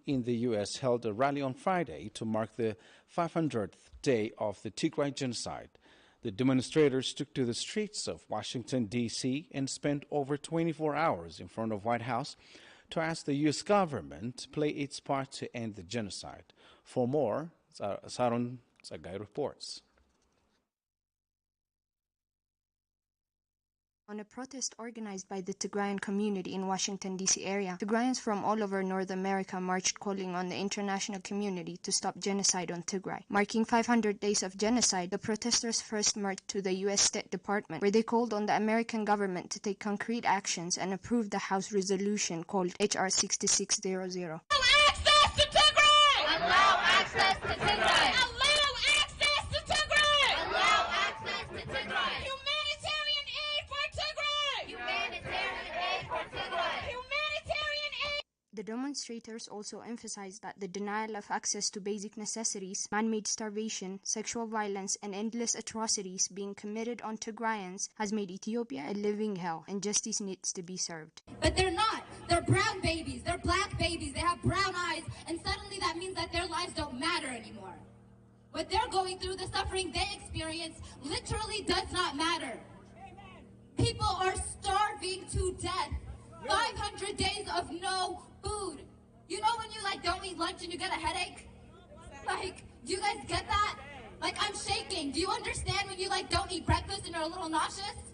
in the U.S. held a rally on Friday to mark the 500th day of the Tigray genocide. The demonstrators took to the streets of Washington, D.C. and spent over 24 hours in front of White House to ask the U.S. government to play its part to end the genocide. For more, Saron Sagai reports. On a protest organized by the Tigrayan community in Washington, D.C. area, Tigrayans from all over North America marched calling on the international community to stop genocide on Tigray. Marking 500 days of genocide, the protesters first marched to the U.S. State Department, where they called on the American government to take concrete actions and approve the House resolution called H.R. 6600. Allow access to Tigray! Allow access to Tigray! Allow access to Tigray! Allow access to Tigray! Humanitarian aid for Tigray! Humanitarian aid for Tigray! Humanitarian aid! The demonstrators also emphasized that the denial of access to basic necessities, man-made starvation, sexual violence, and endless atrocities being committed on Tigrayans has made Ethiopia a living hell, and justice needs to be served. But they're not. They're brown babies. They're black babies. They have brown eyes, and suddenly that means that their lives don't matter anymore. What they're going through, the suffering they experience, literally does not matter. People are starving to death. 500 days of no food. You know when you don't eat lunch and you get a headache? Do you guys get that? I'm shaking. Do you understand when you don't eat breakfast and you're a little nauseous?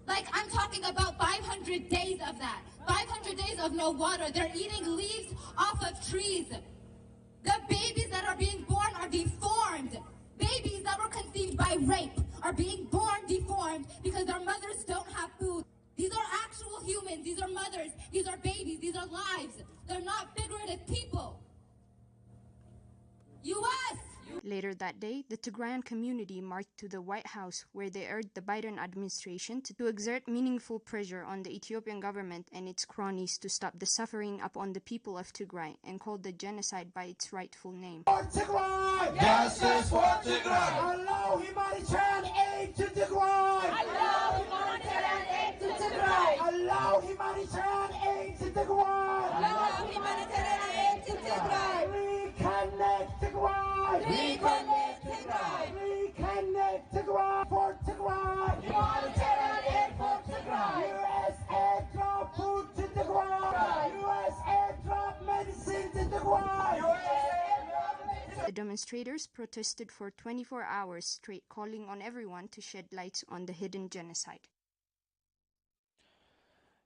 I'm talking about 500 days of that. 500 days of no water. They're eating leaves off of trees. The babies that are being born are deformed. Babies that were conceived by rape are being born deformed because their mothers don't have food. These are actual humans. These are mothers. These are babies. These are lives. They're not figurative people. U.S. Later that day, the Tigrayan community marched to the White House, where they urged the Biden administration to exert meaningful pressure on the Ethiopian government and its cronies to stop the suffering upon the people of Tigray and called the genocide by its rightful name. For Tigray! Justice for Tigray! Allow humanitarian aid to Tigray! Allow humanitarian aid to Tigray! Allow humanitarian aid to Tigray! Allow humanitarian aid to Tigray! Reconnect Tigray! Reconnect Tigray! Reconnect Tigray for Tigray! Humanitarian aid for Tigray! U.S. airdrop food to Tigray! U.S. airdrop medicine to Tigray! The demonstrators protested for 24 hours straight, calling on everyone to shed light on the hidden genocide.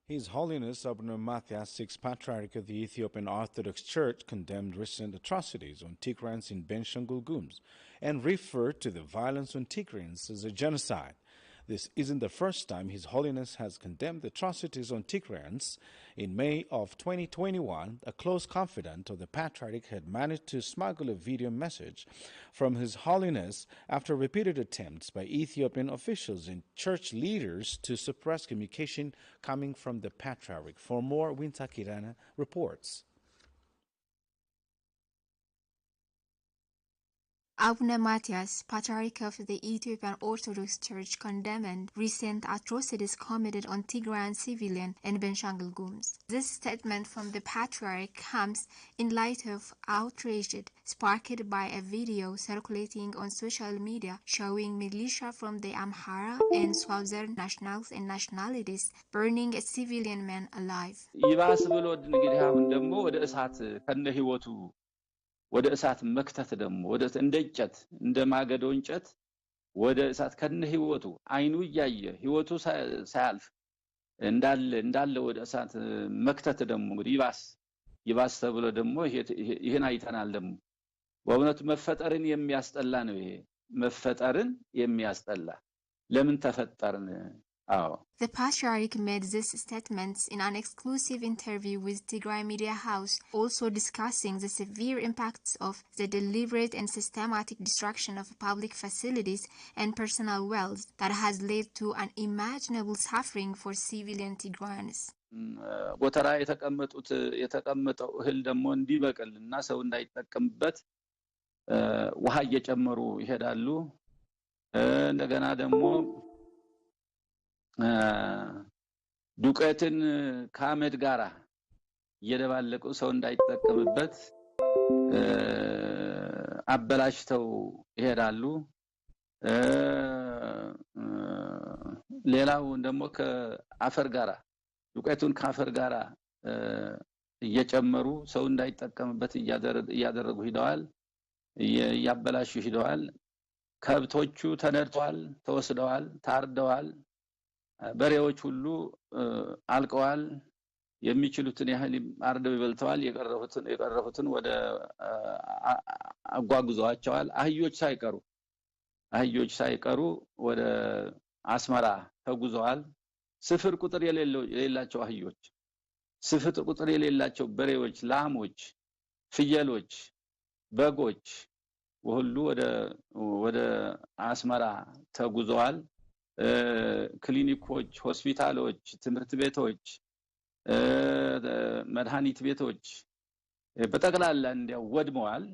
His Holiness Abuna Matthias VI, Patriarch of the Ethiopian Orthodox Church, condemned recent atrocities on Tigrayans in Benishangul Gumuz and referred to the violence on Tigrayans as a genocide. This isn't the first time His Holiness has condemned the atrocities on Tigrayans. In May of 2021, a close confidant of the Patriarch had managed to smuggle a video message from His Holiness after repeated attempts by Ethiopian officials and church leaders to suppress communication coming from the Patriarch. For more, Winta Kirana reports. Abuna Matthias, Patriarch of the Ethiopian Orthodox Church, condemned recent atrocities committed on Tigrayan civilians in Benishangul Gumuz. This statement from the Patriarch comes in light of outrage sparked by a video circulating on social media showing militia from the Amhara and Southern nationals and nationalities burning a civilian man alive. ወደ እሳት መክተት ደግሞ ወደ እንደጨት እንደማገዶ እንጨት ወደ እሳት ከነ ህይወቱ አይኑ ያየ ህይወቱ ሳያልፍ እንዳለ ወደ እሳት መክተት ደግሞ እንግዲህ ይባስ ተብሎ ደግሞ ይሄን አይተናል ደግሞ በእውነት መፈጠርን የሚያስጠላ ነው ይሄ መፈጠርን የሚያስጠላ ለምን ተፈጠርን The Patriarch made these statements in an exclusive interview with Tigray Media House, also discussing the severe impacts of the deliberate and systematic destruction of public facilities and personal wealth that has led to unimaginable suffering for civilian Tigrayans. ወተራ የተቀመጠው እህል ደግሞ እንዲበቅልና ሰው እንዳይጠቀምበት ውሃ እየጨመሩ ይሄዳሉ እንደገና ደግሞ ዱቄትን ካመድ ጋራ እየደባለቁ ሰው እንዳይጠቀምበት አበላሽተው ይሄዳሉ። ሌላው ደግሞ ከአፈር ጋራ ዱቄቱን ከአፈር ጋራ እየጨመሩ ሰው እንዳይጠቀምበት እያደረጉ ሂደዋል። ያበላሹ ሂደዋል። ከብቶቹ ተነድተዋል፣ ተወስደዋል፣ ታርደዋል። በሬዎች ሁሉ አልቀዋል። የሚችሉትን ያህል አርደው ይበልተዋል። የቀረፉትን ወደ አጓጉዘዋቸዋል። አህዮች ሳይቀሩ ወደ አስመራ ተጉዘዋል። ስፍር ቁጥር የሌላቸው አህዮች፣ ስፍር ቁጥር የሌላቸው በሬዎች፣ ላሞች፣ ፍየሎች፣ በጎች ሁሉ ወደ አስመራ ተጉዘዋል። ክሊኒኮች፣ ሆስፒታሎች፣ ትምህርት ቤቶች፣ መድኃኒት ቤቶች በጠቅላላ እንዲያው ወድመዋል።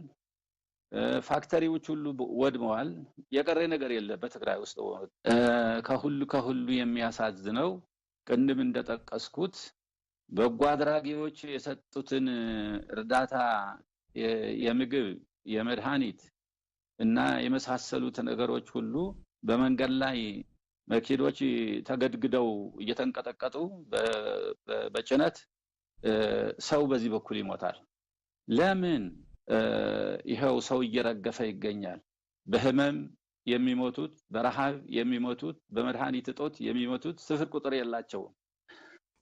ፋክተሪዎች ሁሉ ወድመዋል። የቀረ ነገር የለም በትግራይ ውስጥ። ከሁሉ የሚያሳዝነው ቅድም እንደጠቀስኩት በጎ አድራጊዎች የሰጡትን እርዳታ የምግብ፣ የመድኃኒት እና የመሳሰሉት ነገሮች ሁሉ በመንገድ ላይ መኪኖች ተገድግደው እየተንቀጠቀጡ በጭነት ሰው በዚህ በኩል ይሞታል። ለምን? ይሄው ሰው እየረገፈ ይገኛል። በህመም የሚሞቱት፣ በረሃብ የሚሞቱት፣ በመድኃኒት እጦት የሚሞቱት ስፍር ቁጥር የላቸውም።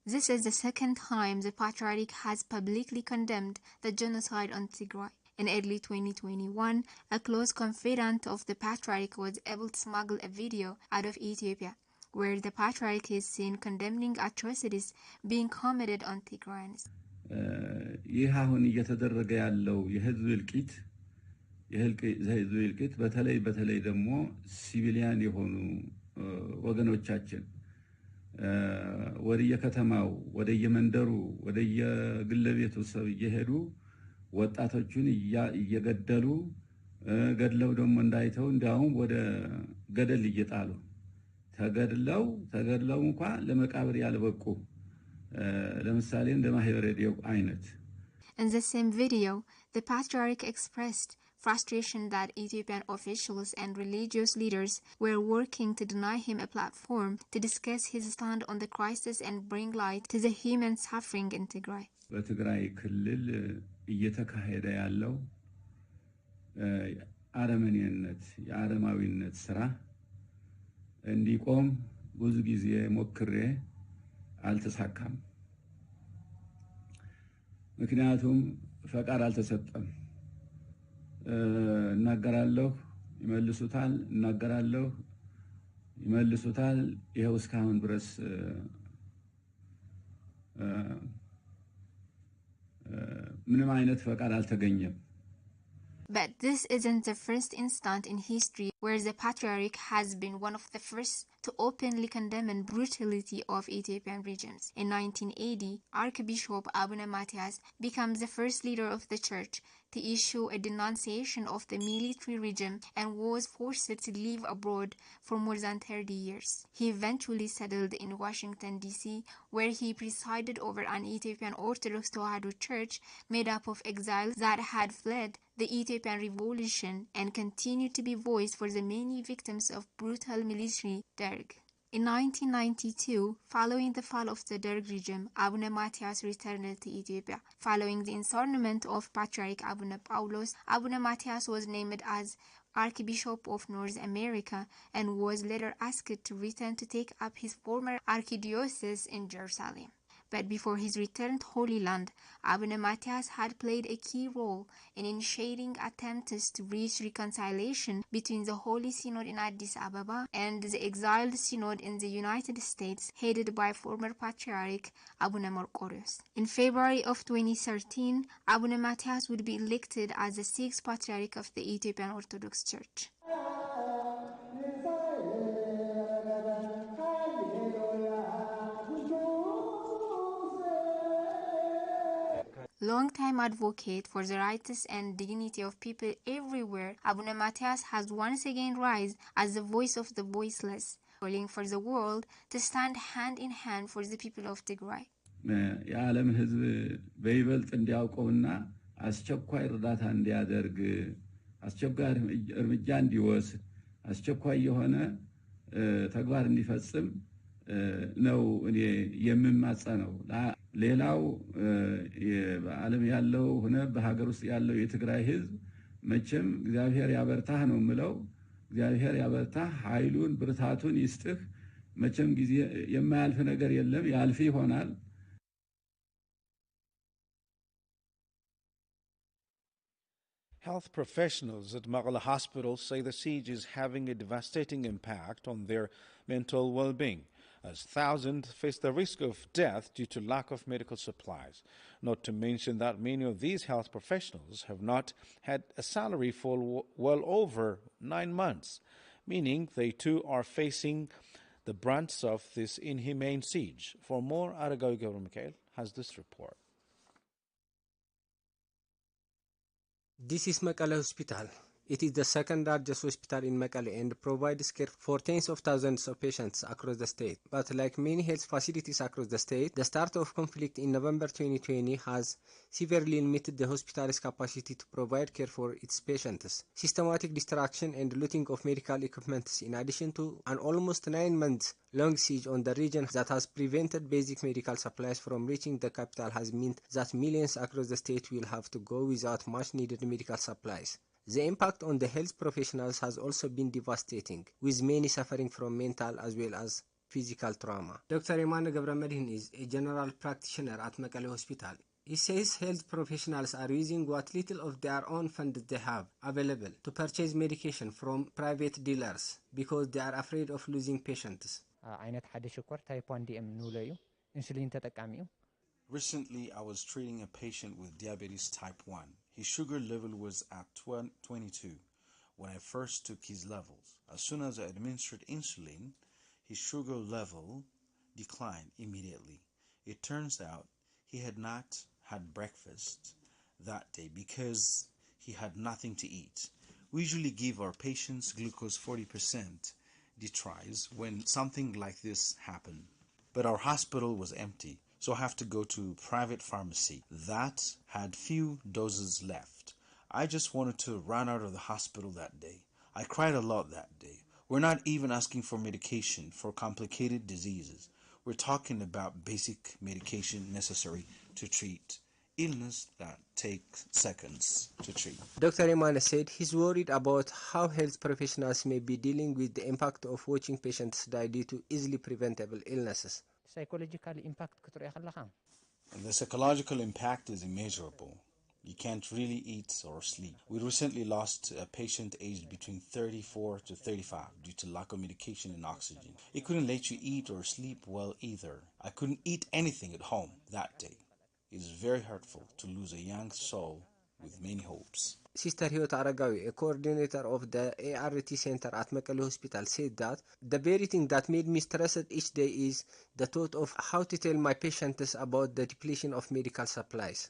This is the second time the Patriarch has publicly condemned the genocide on Tigray. In early 2021, a close confidant of the Patriarch was able to smuggle a video out of Ethiopia, where the Patriarch is seen condemning atrocities being committed on Tigrayans. ይህ አሁን እየተደረገ ያለው የህዝብ እልቂት በተለይ ደግሞ ሲቪሊያን የሆኑ ወገኖቻችን ወደየከተማው፣ ወደየመንደሩ፣ ወደየግለቤቱ ሰብ እየሄዱ ወጣቶቹን እየገደሉ ገድለው ደግሞ እንዳይተው እንዲያውም ወደ ገደል እየጣሉ ተገድለው እንኳን ለመቃብር ያልበቁ ለምሳሌ እንደ ማህበረዲው አይነት። In the same video, the Patriarch expressed frustration that Ethiopian officials and religious leaders were working to deny him a platform to discuss his stand on the crisis and bring light to the human suffering in Tigray. በትግራይ ክልል እየተካሄደ ያለው የአረማዊነት ስራ እንዲቆም ብዙ ጊዜ ሞክሬ አልተሳካም። ምክንያቱም ፈቃድ አልተሰጠም። እናገራለሁ፣ ይመልሱታል፣ እናገራለሁ፣ ይመልሱታል። ይሄው እስካሁን ድረስ ምንም አይነት ፈቃድ አልተገኘም። But this isn't the first instant in history where the Patriarch has been one of the first to openly condemn the brutality of Ethiopian regimes. In 1980, Archbishop Abuna Matthias became the first leader of the church to issue a denunciation of the military regime and was forced to live abroad for more than 30 years. He eventually settled in Washington, D.C., where he presided over an Ethiopian Orthodox Tewahedo church made up of exiles that had fled the Ethiopian Revolution and continued to be voice for the many victims of brutal military Derg. In 1992, following the fall of the Derg regime, Abuna Matthias returned to Ethiopia. Following the installment of Patriarch Abuna Paulos, Abuna Matthias was named as Archbishop of North America and was later asked to return to take up his former archdiocese in Jerusalem. But before his return to Holy Land, Abuna Matthias had played a key role in initiating attempts to reach reconciliation between the Holy Synod in Addis Ababa and the exiled Synod in the United States, headed by former Patriarch Abuna Merqorios. In February of 2013, Abuna Matthias would be elected as the sixth Patriarch of the Ethiopian Orthodox Church. Long-time advocate for the rights and dignity of people everywhere, Abuna Matthias has once again risen as the voice of the voiceless, calling for the world to stand hand in hand for the people of Tigray. የዓለምን ሕዝብ በይበልጥ እንዲያውቀውና አስቸኳይ እርዳታ እንዲያደርግ አስቸኳይ እርምጃ እንዲወስድ አስቸኳይ የሆነ ተግባር እንዲፈጽም ነው እኔ የምማጸነው። ሌላው በዓለም ያለው ሆነ በሀገር ውስጥ ያለው የትግራይ ሕዝብ መቼም እግዚአብሔር ያበርታህ ነው የምለው። እግዚአብሔር ያበርታህ፣ ኃይሉን ብርታቱን ይስጥህ። መቼም ጊዜ የማያልፍ ነገር የለም፣ ያልፍ ይሆናል። Health professionals at Maqala Hospital say the siege is having a devastating impact on their mental well-being, as thousands face the risk of death due to lack of medical supplies. Not to mention that many of these health professionals have not had a salary for well over 9 months, meaning they too are facing the brunt of this inhumane siege. For more, Aragao Gabriel Mikhail has this report. This is Mekelle Hospital. It is the second largest hospital in Mekelle and provides care for tens of thousands of patients across the state. But like many health facilities across the state, the start of conflict in November 2020 has severely limited the hospital's capacity to provide care for its patients. Systematic destruction and looting of medical equipment, in addition to an almost 9 months long siege on the region that has prevented basic medical supplies from reaching the capital, has meant that millions across the state will have to go without much needed medical supplies. The impact on the health professionals has also been devastating, with many suffering from mental as well as physical trauma. Dr. Imane Gabramedhin is a general practitioner at Mekelle Hospital. He says health professionals are using what little of their own funds they have available to purchase medication from private dealers because they are afraid of losing patients. አይነት ሓደ ሽኮር ታይፕ 1 ዲኤም ንብሎ እዩ ኢንሱሊን ተጠቃሚ እዩ Recently, I was treating a patient with diabetes type 1. His sugar level was at 22 when I first took his levels. As soon as I administered insulin, his sugar level declined immediately. It turns out he had not had breakfast that day because he had nothing to eat. We usually give our patients glucose 40% detries when something like this happened. But our hospital was empty, so I have to go to private pharmacy that had few doses left. I just wanted to run out of the hospital that day. I cried a lot that day. We're not even asking for medication for complicated diseases. We're talking about basic medication necessary to treat illness that takes seconds to treat. Dr. Imane said he's worried about how health professionals may be dealing with the impact of watching patients die due to easily preventable illnesses. ሳይኮሎጂካል ኢምፓክት ክትሪኦ ከለኻ The psychological impact is immeasurable. You can't really eat or sleep. We recently lost a patient aged between 34 to 35 due to lack of medication and oxygen. It couldn't let you eat or sleep well either. I couldn't eat anything at home that day. It is very hurtful to lose a young soul with many hopes. Sister Hiyot Aragawi, a coordinator of the ART Center at Mekelle Hospital, said that the very thing that made me stressed each day is the thought of how to tell my patients about the depletion of medical supplies.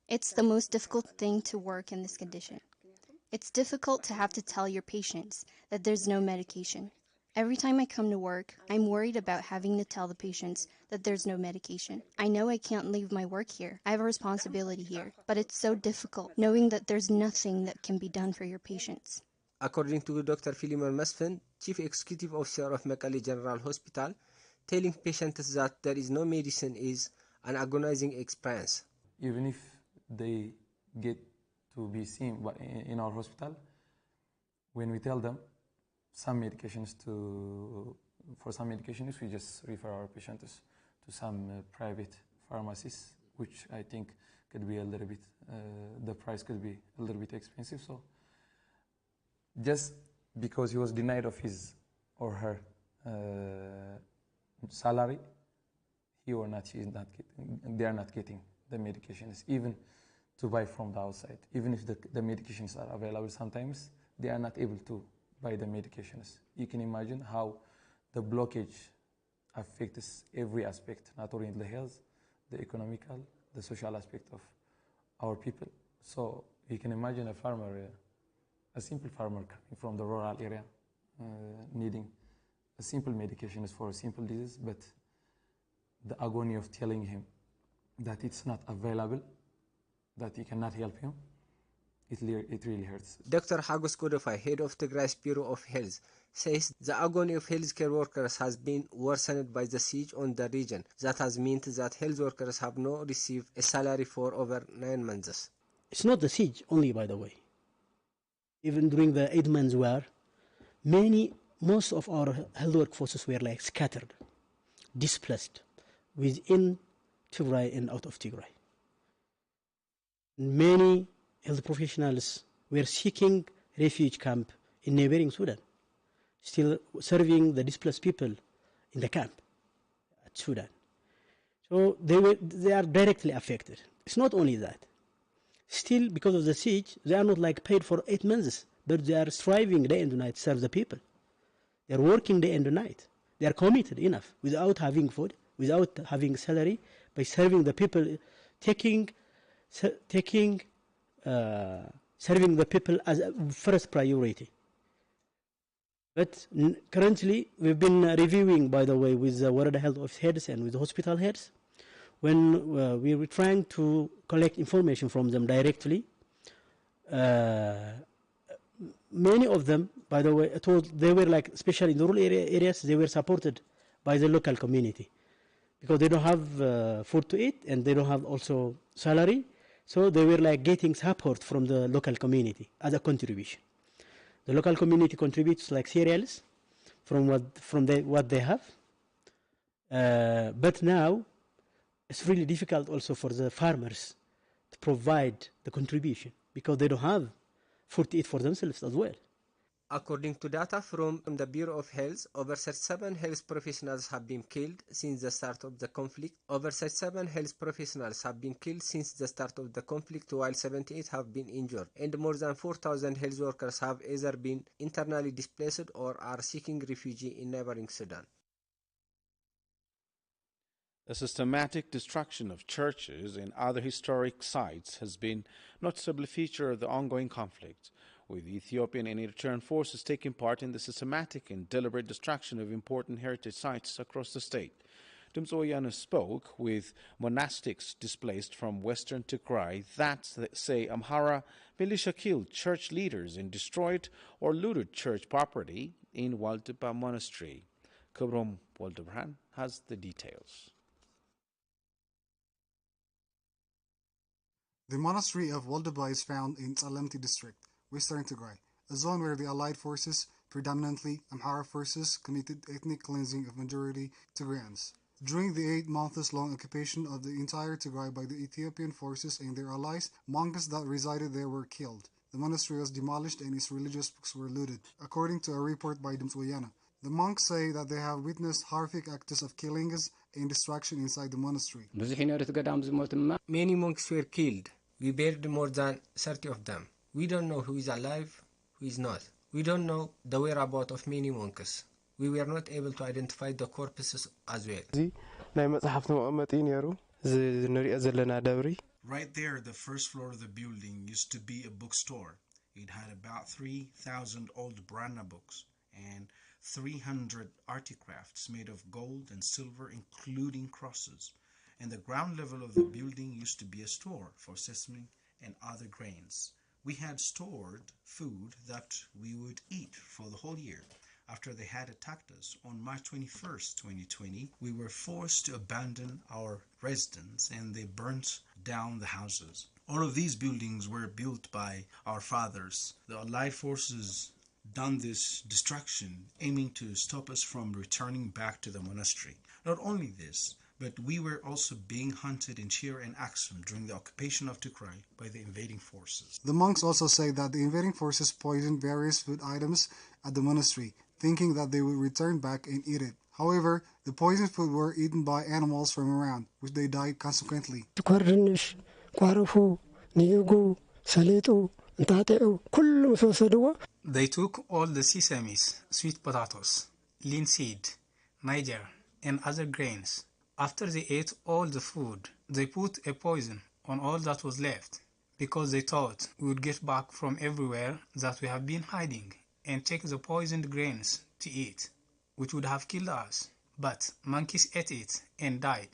It's the most difficult thing to work in this condition. It's difficult to have to tell your patients that there's no medication. Every time I come to work, I'm worried about having to tell the patients that there's no medication. I know I can't leave my work here. I have a responsibility here, but it's so difficult knowing that there's nothing that can be done for your patients. According to Dr. Philemon Mesfin, Chief Executive Officer of Mekelle General Hospital, telling patients that there is no medicine is an agonizing experience. Even if they get to be seen in our hospital, when we tell them for some medications, we just refer our patients to some private pharmacies, which I think could be a little bit, the price could be a little bit expensive. So just because he was denied of his or her salary, he or not, she is not getting, they are not getting the medications, even to buy from the outside. Even if the medications are available, sometimes they are not able to buy the medications. You can imagine how the blockage affects every aspect, not only the health, the economical, the social aspect of our people. So you can imagine a farmer, a simple farmer coming from the rural area, needing a simple medication is for a simple disease, but the agony of telling him that it's not available, that he cannot help him, it really hurts. Dr. Hagos Kodofai, head of Tigray's Bureau of Health, says the agony of healthcare workers has been worsened by the siege on the region. That has meant that health workers have not received a salary for over 9 months. It's not the siege only, by the way. Even during the 8 months war, most of our health workforces were like scattered, displaced within Tigray and out of Tigray. Many health professionals were seeking refuge camp in neighboring Sudan, still serving the displaced people in the camp at Sudan. So they are directly affected. It's not only that. Still, because of the siege, they are not like paid for 8 months, but they are striving day and night to serve the people. They are working day and night. They are committed enough without having food, without having salary, by serving the people, serving the people as a first priority. But currently, we've been reviewing, by the way, with the World Health heads and with the hospital heads, when we were trying to collect information from them directly. Many of them, by the way, they were like, especially in the rural areas, they were supported by the local community because they don't have food to eat and they don't have also salary. So they were like getting support from the local community as a contribution. The local community contributes like cereals from what they have. But now it's really difficult also for the farmers to provide the contribution because they don't have food to eat for themselves as well. According to data from the Bureau of Health, over 37 health professionals have been killed since the start of the conflict. Over 37 health professionals have been killed since the start of the conflict, while 78 have been injured, and more than 4,000 health workers have either been internally displaced or are seeking refuge in neighboring Sudan. The systematic destruction of churches and other historic sites has been a noticeable feature of the ongoing conflict, with Ethiopian and Eritrean forces taking part in the systematic and deliberate destruction of important heritage sites across the state. Dumz Oyana spoke with monastics displaced from western Tigray that say Amhara militia killed church leaders and destroyed or looted church property in Waldeba Monastery. Kubrom Waldebran has the details. The monastery of Waldeba is found in Tsalemti district, western Tigray, a zone where the Allied forces, predominantly Amhara forces, committed ethnic cleansing of majority Tigrayans. During the 8 months-long occupation of the entire Tigray by the Ethiopian forces and their allies, monks that resided there were killed. The monastery was demolished and its religious books were looted, according to a report by Dumz Oyana. The monks say that they have witnessed horrific acts of killings and destruction inside the monastery. Many monks were killed. We buried more than 30 of them. We don't know who is alive, who is not. We don't know the whereabouts of many monks. We were not able to identify the corpses as well. Right there, the first floor of the building used to be a bookstore. It had about 3,000 old Brahma books and 300 artifacts made of gold and silver, including crosses. And the ground level of the building used to be a store for sesame and other grains. We had stored food that we would eat for the whole year. After they had attacked us on March 21st, 2020, we were forced to abandon our residence and they burnt down the houses. All of these buildings were built by our fathers. The Allied forces done this destruction aiming to stop us from returning back to the monastery. Not only this, but we were also being hunted in Shir and Aksum during the occupation of Tigray by the invading forces. The monks also say that the invading forces poisoned various food items at the monastery, thinking that they would return back and eat it. However, the poisoned food were eaten by animals from around, which they died consequently. They took all the sesames, sweet potatoes, linseed, niger, and other grains. After they ate all the food, they put a poison on all that was left, because they thought we would get back from everywhere that we have been hiding. and take the poisoned grains to eat, which would have killed us. But monkeys ate it and died.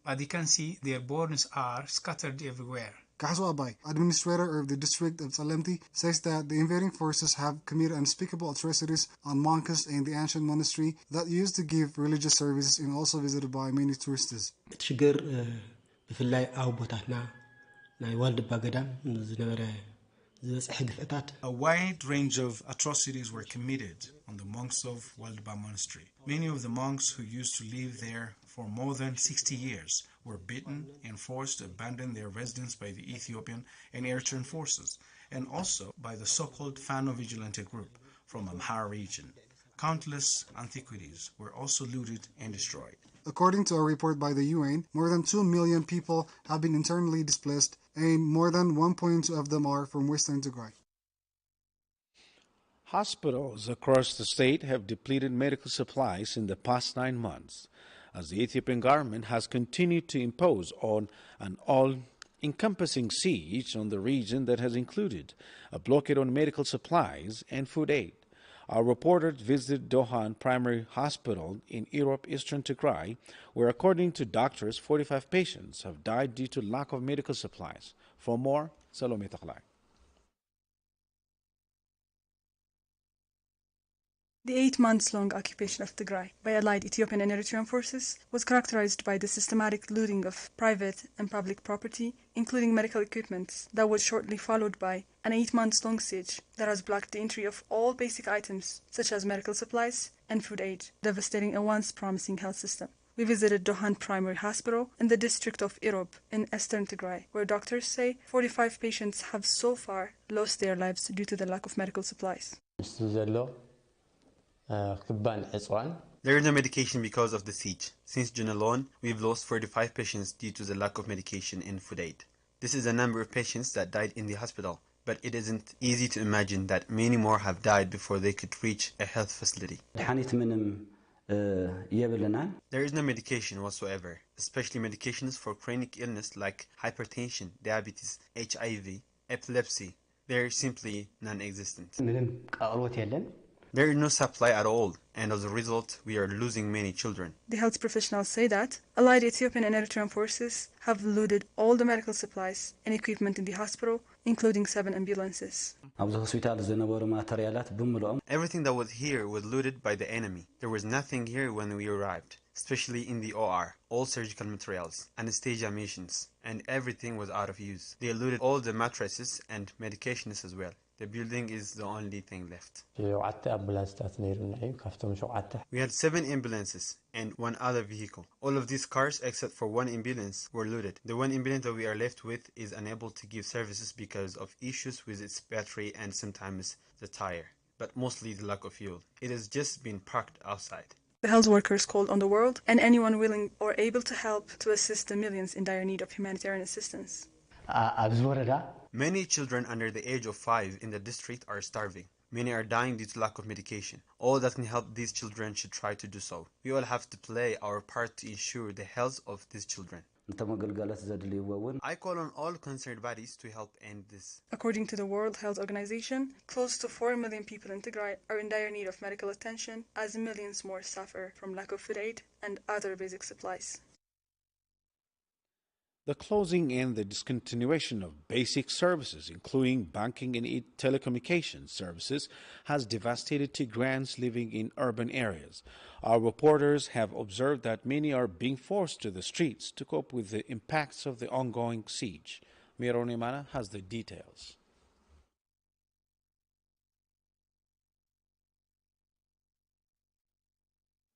As you can see, their bones are scattered everywhere. Kahso Abay, administrator of the district of Tsalemti, says that the invading forces have committed unspeakable atrocities on monks and the ancient monastery that used to give religious services and also visited by many tourists. A wide range of atrocities were committed on the monks of Waldba Monastery. Many of the monks who used to live there for more than 60 years were beaten and forced to abandon their residence by the Ethiopian and Eritrean forces, and also by the so-called Fano Vigilante group from Amhara region. Countless antiquities were also looted and destroyed. According to a report by the UN, more than 2 million people have been internally displaced, and more than 1.2 of them are from Western Tigray. Hospitals across the state have depleted medical supplies in the past 9 months, as the Ethiopian government has continued to impose on an all-encompassing siege on the region that has included a blockade on medical supplies and food aid. Our reporters visited Dohan Primary Hospital in Europe, Eastern Tigray, where, according to doctors, 45 patients have died due to lack of medical supplies. For more, Salome Taklai. The 8 months long occupation of Tigray by allied Ethiopian and Eritrean forces was characterized by the systematic looting of private and public property, including medical equipment, that was shortly followed by an 8 months long siege that has blocked the entry of all basic items such as medical supplies and food aid, devastating a once promising health system. We visited Dohan Primary Hospital in the district of Irob in Eastern Tigray, where doctors say 45 patients have so far lost their lives due to the lack of medical supplies. There is no medication because of the siege. Since June alone, we've lost 45 patients due to the lack of medication and food aid. This is the number of patients that died in the hospital, but it isn't easy to imagine that many more have died before they could reach a health facility. There is no medication whatsoever, especially medications for chronic illness like hypertension, diabetes, HIV, epilepsy. They are simply non-existent. There is no supply at all, and as a result, we are losing many children. The health professionals say that allied Ethiopian and Eritrean forces have looted all the medical supplies and equipment in the hospital, including 7 ambulances. Everything that was here was looted by the enemy. There was nothing here when we arrived, especially in the OR, all surgical materials, anesthesia machines, and everything was out of use. They looted all the mattresses and medications as well. The building is the only thing left. We had 7 ambulances and 1 other vehicle. All of these cars, except for 1 ambulance, were looted. The 1 ambulance that we are left with is unable to give services because of issues with its battery and sometimes the tire, but mostly the lack of fuel. It has just been parked outside. The health workers called on the world and anyone willing or able to help to assist the millions in dire need of humanitarian assistance. Many children under the age of 5 in the district are starving. Many are dying due to lack of medication. All that can help these children should try to do so. We all have to play our part to ensure the health of these children. I call on all concerned bodies to help end this. According to the World Health Organization, close to 4 million people in Tigray are in dire need of medical attention, as millions more suffer from lack of food aid and other basic supplies. The closing and the discontinuation of basic services, including banking and telecommunications services, has devastated Tigrayans living in urban areas. Our reporters have observed that many are being forced to the streets to cope with the impacts of the ongoing siege. Miron Imana has the details.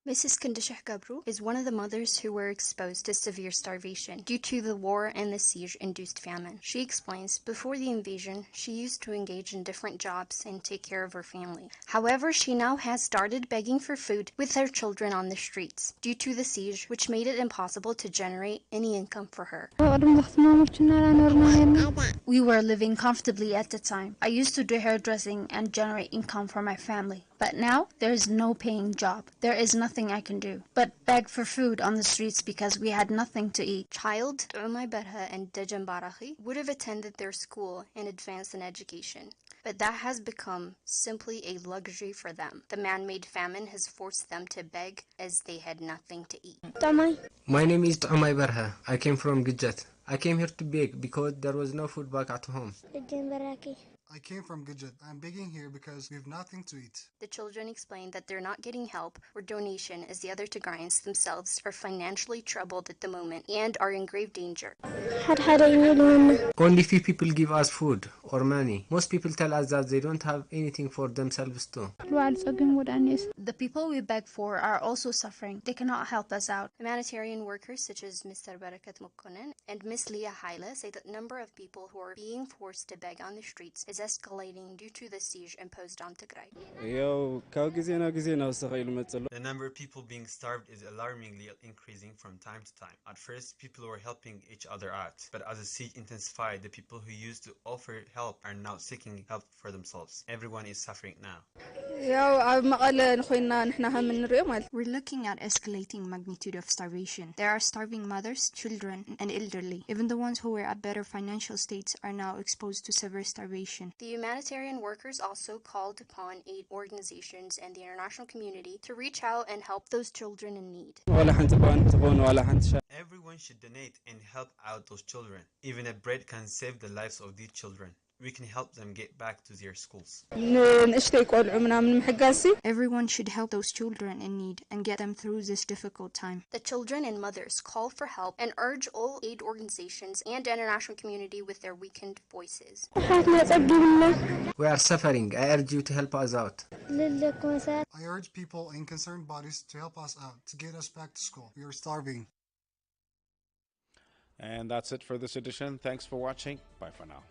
Mrs. Kandishah Gabru is one of the mothers who were exposed to severe starvation due to the war and the siege-induced famine. She explains, before the invasion, she used to engage in different jobs and take care of her family. However, she now has started begging for food with her children on the streets due to the siege, which made it impossible to generate any income for her. We were living comfortably at the time. I used to do hairdressing and generate income for my family. But now, there is no paying job. There is nothing I can do but beg for food on the streets because we had nothing to eat. Child Umay Berha and Dejan Barahi would have attended their school and advanced in education. but that has become simply a luxury for them. The man-made famine has forced them to beg as they had nothing to eat. My name is Tamay Barha. I came from Gijat. I came here to beg because there was no food back at home. I came from Gijat. I'm begging here because we have nothing to eat. The children explain that they're not getting help or donation as the other Tigrayans themselves are financially troubled at the moment and are in grave danger. Only few people give us food or money. Most people tell us that they don't have anything for themselves too. The people we beg for are also suffering. They cannot help us out. Humanitarian workers such as Mr. Barakat Mukkonen and Miss Leah Haila say that the number of people who are being forced to beg on the streets is escalating due to the siege imposed on Tigray. The number of people being starved is alarmingly increasing from time to time. At first, people were helping each other out, but as the siege intensified, the people who used to offer help are now seeking help for themselves. Everyone is suffering now. We're looking at escalating magnitude of starvation. There are starving mothers, children, and elderly. Even the ones who were at better financial states are now exposed to severe starvation. The humanitarian workers also called upon aid organizations and the international community to reach out and help those children in need. Everyone should donate and help out those children. Even a bread can save the lives of these children. We can help them get back to their schools. Everyone should help those children in need and get them through this difficult time. The children and mothers call for help and urge all aid organizations and the international community with their weakened voices. We are suffering. I urge you to help us out. I urge people and concerned bodies to help us out, to get us back to school. We are starving. And that's it for this edition. Thanks for watching. Bye for now.